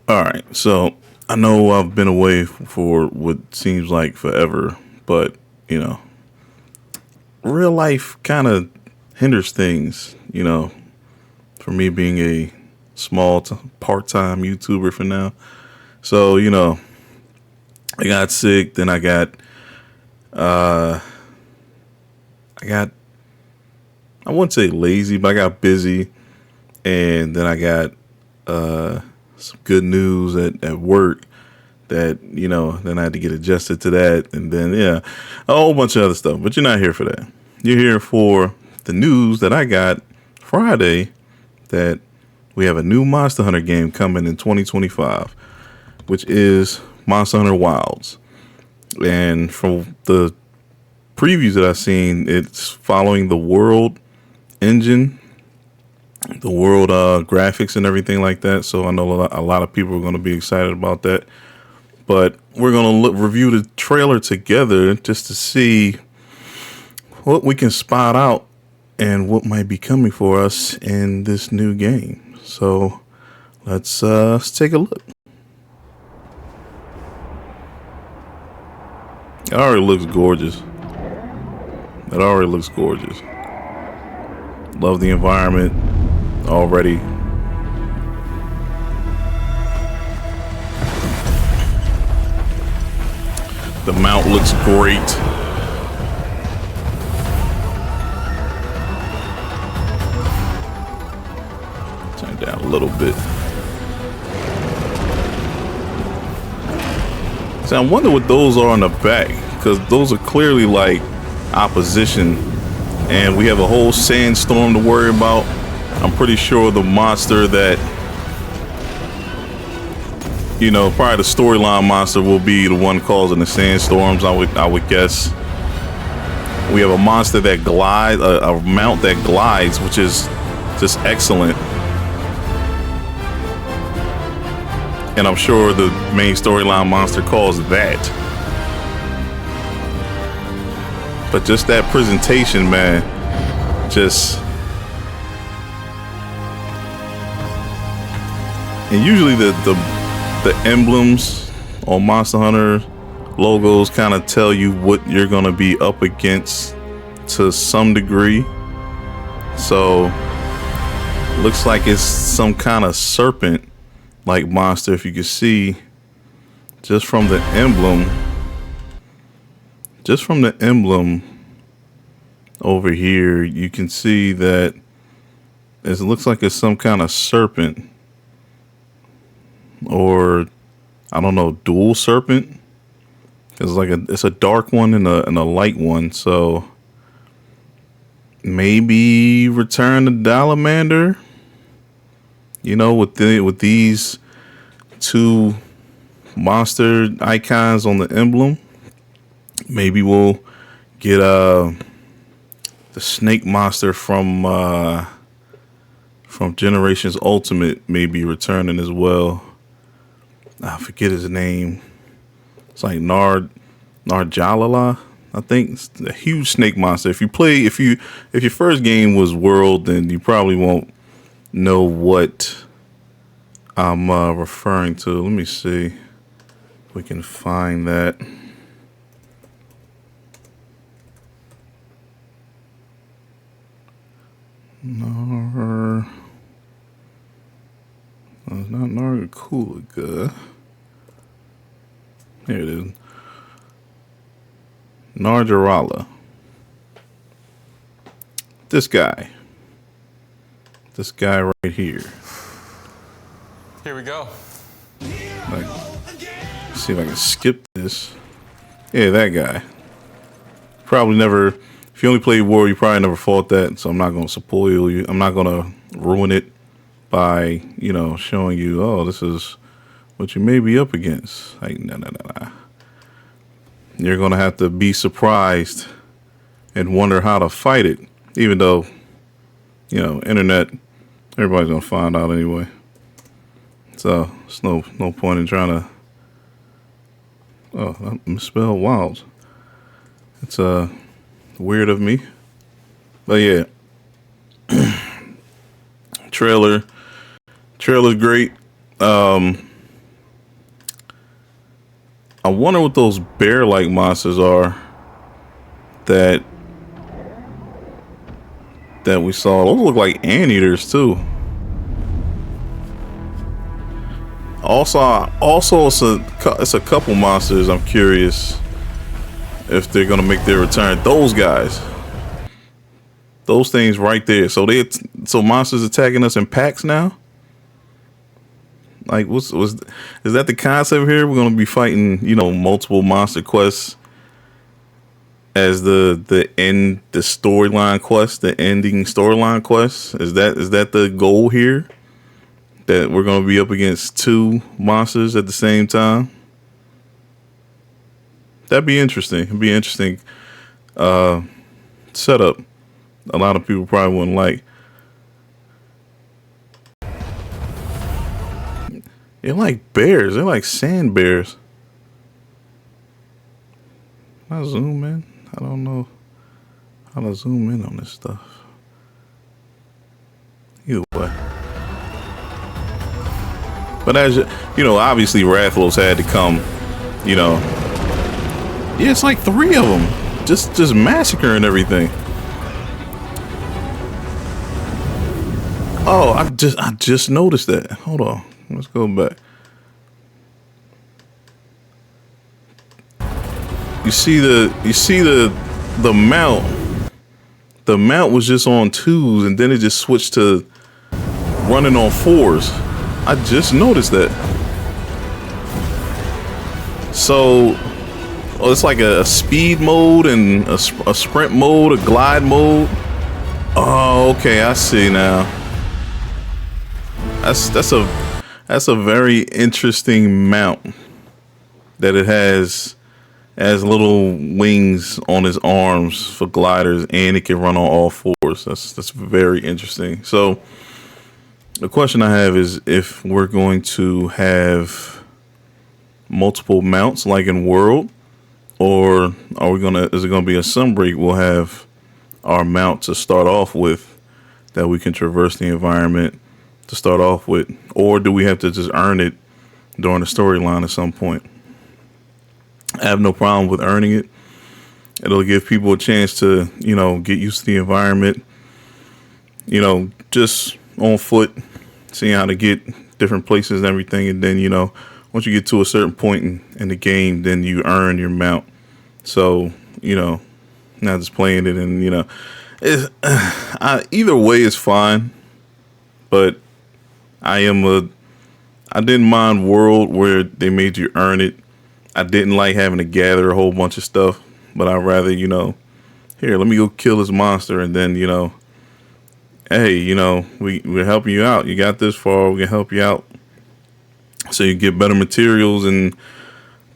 All right, so I know I've been away for what seems like forever, but you know, real life kind of hinders things. For me being a part-time YouTuber for now. So I got sick, then I got I wouldn't say lazy, but I got busy, and then I got some good news at work that then I had to get adjusted to that, and then a whole bunch of other stuff. But you're not here for that. You're here for the news that I got Friday that we have a new Monster Hunter game coming in 2025, which is Monster Hunter Wilds. And from the previews that I've seen, it's following the world engine, the world graphics and everything like that. So I know a lot of people are going to be excited about that. But we're going to review the trailer together just to see what we can spot out and what might be coming for us in this new game. So let's take a look. It already looks gorgeous. It already looks gorgeous. Love the environment already. The mount looks great. Turn down a little bit. So I wonder what those are on the back, because those are clearly like opposition, and we have a whole sandstorm to worry about. I'm pretty sure the monster that, probably the storyline monster will be the one causing the sandstorms. I would guess. We have a monster that glides, a mount that glides, which is just excellent. And I'm sure the main storyline monster calls that. But just that presentation, man, and usually the emblems on Monster Hunter logos kind of tell you what you're gonna be up against to some degree. So looks like it's some kind of serpent like monster. If you can see just from the emblem over here, you can see that it looks like it's some kind of serpent, or I don't know, dual serpent. It's a dark one and a light one. So maybe Return to Dalamander. With these two monster icons on the emblem, maybe we'll get the snake monster from Generations Ultimate maybe returning as well. I forget his name. It's like Narjalala, I think. It's a huge snake monster. If your first game was World, then you probably won't know what I'm referring to. Let me see if we can find that. It's not Nargacuga. Here it is. Narjarala. This guy right here. Here we go. Like, see if I can skip this. Yeah, that guy. Probably never. If you only played War, you probably never fought that. So I'm not going to spoil you. I'm not going to ruin it by showing you. Oh, this is what you may be up against. Like no. You're going to have to be surprised and wonder how to fight it. Even though, internet, everybody's going to find out anyway. So it's no point in trying to. Oh, I misspelled Wilds. It's weird of me, but yeah. Trailer's great. I wonder what those bear-like monsters are that we saw. Those look like anteaters too. Also, it's a couple monsters. I'm curious if they're gonna make their return. Those guys, those things right there. So monsters attacking us in packs now. Like, is that the concept here? We're gonna be fighting, multiple monster quests as the storyline quest, the ending storyline quest. Is that the goal here? That we're gonna be up against two monsters at the same time? That'd be interesting. It'd be interesting setup. A lot of people probably wouldn't like. They're like bears. They're like sand bears. Can I zoom in? I don't know how to zoom in on this stuff. Either way. But as obviously Rathalos had to come, Yeah, it's like 3 of them. Just massacring everything. Oh, I just noticed that. Hold on. Let's go back. You see the mount. The mount was just on 2s and then it just switched to running on 4s. I just noticed that. So it's like a speed mode and a sprint mode, a glide mode. Oh, okay, I see now. That's a very interesting mount that it has little wings on his arms for gliders, and it can run on all 4s. That's very interesting. So the question I have is if we're going to have multiple mounts like in World, or is it gonna be a Sunbreak? We'll have our mount to start off with that we can traverse the environment to start off with, or do we have to just earn it during the storyline at some point? I have no problem with earning it. It'll give people a chance to, get used to the environment, just on foot, seeing how to get different places and everything. And then, once you get to a certain point in the game, then you earn your mount. So, not just playing it and, either way is fine. But I didn't mind World where they made you earn it. I didn't like having to gather a whole bunch of stuff, but I'd rather, here, let me go kill this monster. And then, hey, we're helping you out. You got this far, we can help you out. So you get better materials and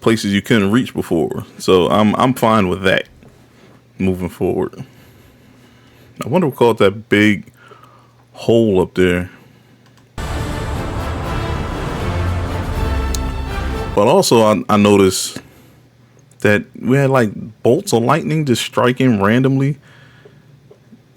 places you couldn't reach before. So I'm fine with that moving forward. I wonder what called that big hole up there. But also I noticed that we had like bolts of lightning just striking randomly.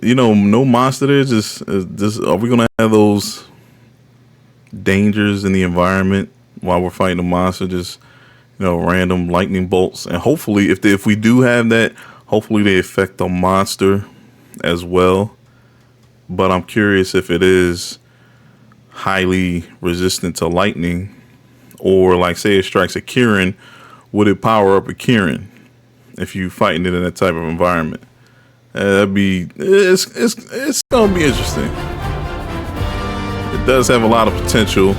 No monster there. Just are we gonna have those dangers in the environment while we're fighting a monster? Just random lightning bolts, and hopefully if we do have that, hopefully they affect the monster as well. But I'm curious if it is highly resistant to lightning, or like say it strikes a Kieran, would it power up a Kieran if you fighting it in that type of environment? It's gonna be interesting. It does have a lot of potential.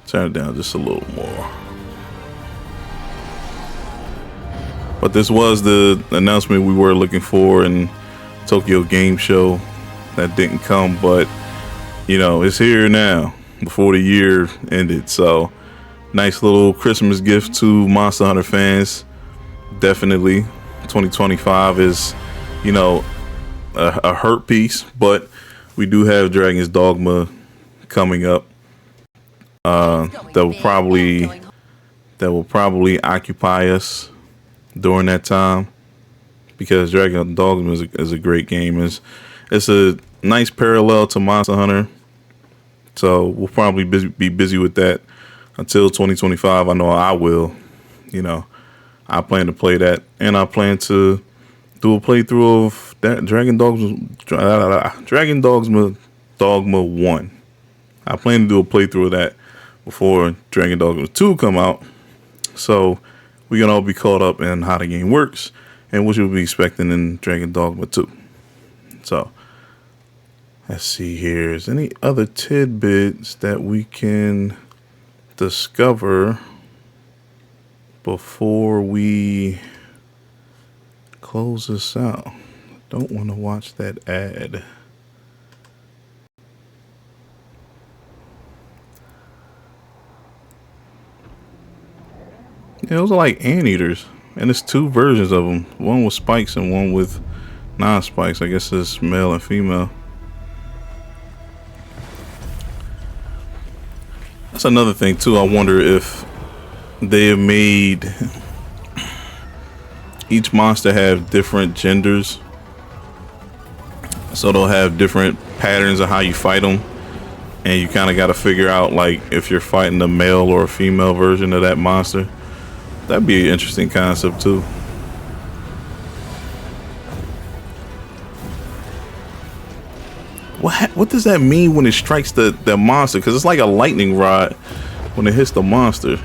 Turn it down just a little more. But this was the announcement we were looking for in Tokyo Game Show that didn't come, but it's here now before the year ended. So nice little Christmas gift to Monster Hunter fans. Definitely 2025 is a hurt piece, but we do have Dragon's Dogma coming up that will probably occupy us during that time, because Dragon's Dogma is a great game. It's a nice parallel to Monster Hunter, so we'll probably be busy with that until 2025. I know I will you know, I plan to play that, and I plan to do a playthrough of that Dogma 1. I plan to do a playthrough of that before Dragon Dogma 2 come out. So we can all be caught up in how the game works and what you'll be expecting in Dragon Dogma 2. So let's see here. Is any other tidbits that we can discover before we close this out? Don't want to watch that ad. Yeah, those are like anteaters, and there's two versions of them. One with spikes and one with non-spikes. I guess it's male and female. That's another thing too. I wonder if they have made each monster have different genders, so they'll have different patterns of how you fight them, and you kind of got to figure out like if you're fighting a male or a female version of that monster. That'd be an interesting concept too. What does that mean when it strikes the monster? Because it's like a lightning rod when it hits the monster.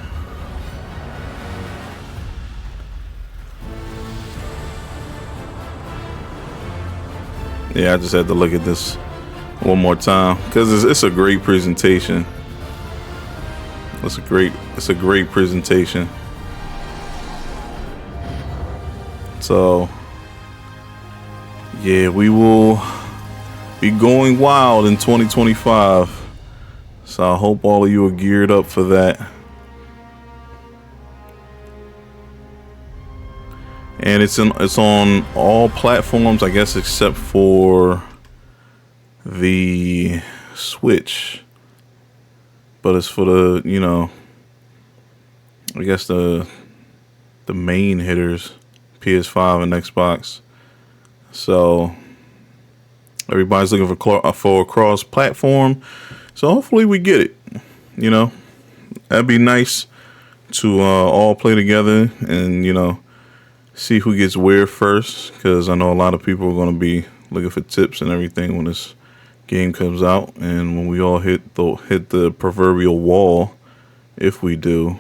Yeah, I just had to look at this one more time because it's a great presentation. It's a great presentation. So yeah, we will be going wild in 2025. So I hope all of you are geared up for that. And it's on all platforms, I guess, except for the Switch. But it's for the, you know, I guess the main hitters, PS5 and Xbox. So everybody's looking for a cross platform. So hopefully we get it. You know, that'd be nice to all play together and, you know, see who gets where first, because I know a lot of people are going to be looking for tips and everything when this game comes out, and when we all hit the proverbial wall, if we do.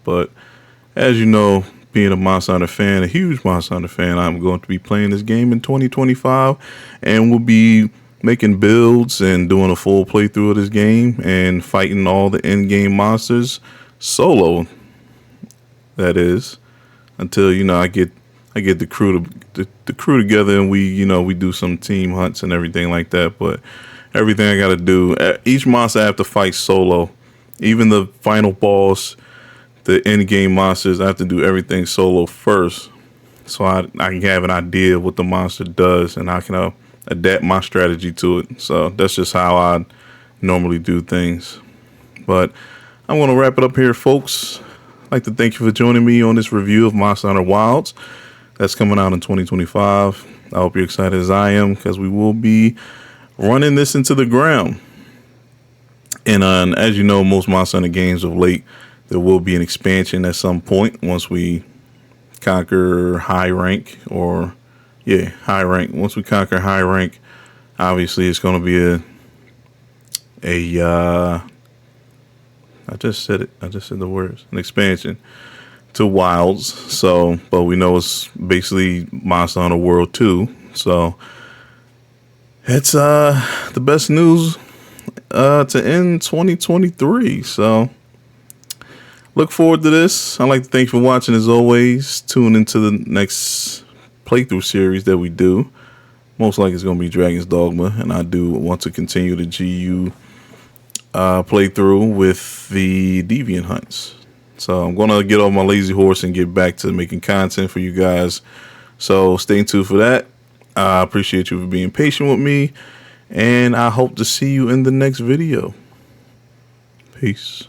But as you know, being a Monster Hunter fan, a huge Monster Hunter fan, I'm going to be playing this game in 2025, and we'll be making builds and doing a full playthrough of this game and fighting all the in-game monsters solo. That is, until, you know, I get the crew together and we do some team hunts and everything like that. But everything I got to do, each monster I have to fight solo, even the final boss, the end game monsters, I have to do everything solo first, so I can have an idea of what the monster does and I can adapt my strategy to it. So that's just how I normally do things. But I'm going to wrap it up here, folks. I'd like to thank you for joining me on this review of Monster Hunter Wilds. That's coming out in 2025. I hope you're excited as I am, because we will be running this into the ground. And as you know, most Monster Hunter games of late, there will be an expansion at some point once we conquer high rank, high rank. Once we conquer high rank, obviously it's going to be I just said it. I just said the words. An expansion to Wilds. So, but we know it's basically Monster Hunter World 2. So it's the best news to end 2023. So look forward to this. I'd like to thank you for watching as always. Tune into the next playthrough series that we do. Most likely it's going to be Dragon's Dogma, and I do want to continue the GU playthrough with the Deviant hunts. So I'm going to get off my lazy horse and get back to making content for you guys. So stay tuned for that. I appreciate you for being patient with me, and I hope to see you in the next video. Peace.